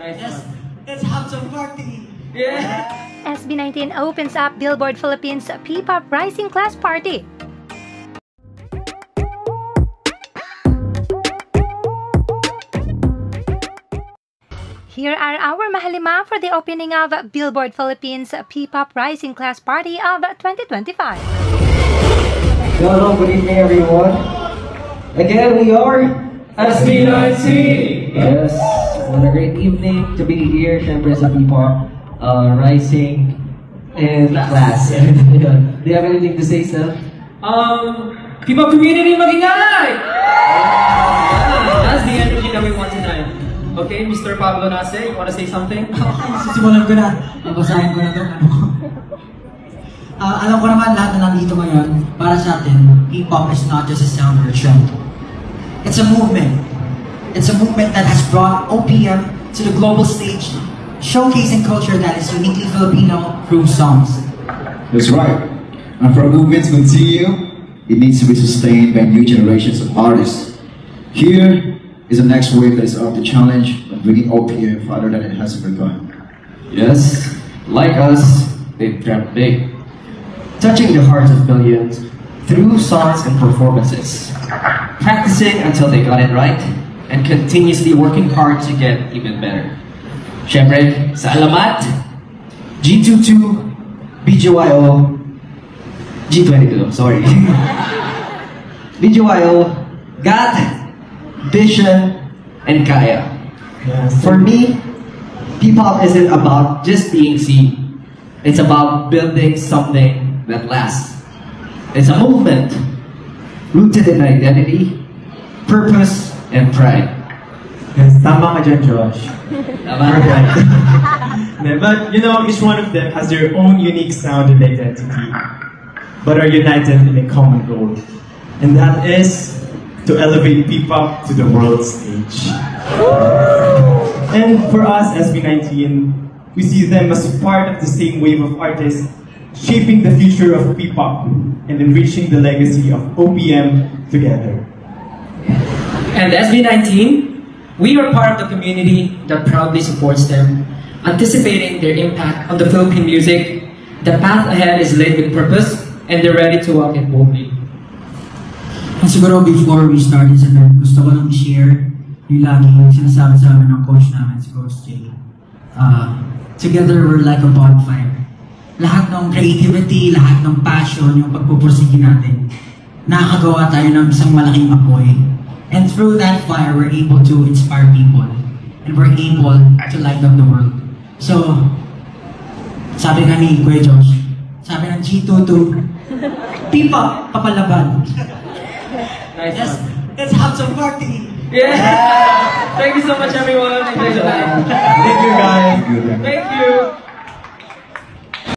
Let's have some party. Yeah. SB19 opens up Billboard Philippines P-Pop Rising Class Party. Here are our mahalima for the opening of Billboard Philippines P-Pop Rising Class Party of 2025. Hello, good evening everyone. Again, we are SB19! Yes, what a great evening to be here, syempre sa P-Pop Rising in class. Do you have anything to say, Seth? P-Pop community, mag-ingay! That's the energy that we want tonight. Okay, Mr. Pablo Nase, you want to say something? Sisimulan ko na. Babasahin ko na ito. Alam ko naman lahat na nandito ngayon, para sa atin, P-Pop is not just a sound or a trend. It's a movement. It's a movement that has brought OPM to the global stage, showcasing culture that is uniquely Filipino through songs. That's right. And for a movement to continue, it needs to be sustained by new generations of artists. Here is the next wave that is up to challenge of bringing OPM farther than it has ever gone. Yes, like us, they've dreamt big, touching the hearts of millions through songs and performances, practicing until they got it right, and continuously working hard to get even better. Syempre, sa alamat, G22, BGYO, G22, sorry. BGYO, God, Vision, and Kaya. Yes. For me, P-Pop isn't about just being seen. It's about building something that lasts. It's a movement rooted in identity, purpose, and pride. Yes, tama ka dyan, Josh. Tama ka. But, you know, each one of them has their own unique sound and identity, but are united in a common goal. And that is to elevate P-Pop to the world stage. And for us, SB19, we see them as part of the same wave of artists shaping the future of P-Pop and enriching the legacy of OPM together. And SB19, we are part of the community that proudly supports them, anticipating their impact on the Philippine music. The path ahead is laid with purpose, and they're ready to walk it boldly. And siguro before we start this event, gusto ko lang i-share yung laging sinasabi sa amin ng coach namin, si Coach Jay. Together, we're like a bonfire. Lahat ng creativity, lahat ng passion, yung pagpupursige natin, nakakagawa tayo ng isang malaking apoy. And through that fire, we're able to inspire people. And we're able to light up the world. So, sabi nga ni Kuya Josh, sabi ng G22, P-Pop, papalaban. Nice. Let's have some party. Yeah! Thank you so much, everyone. Enjoy the night. Thank you, guys. Good. Thank you.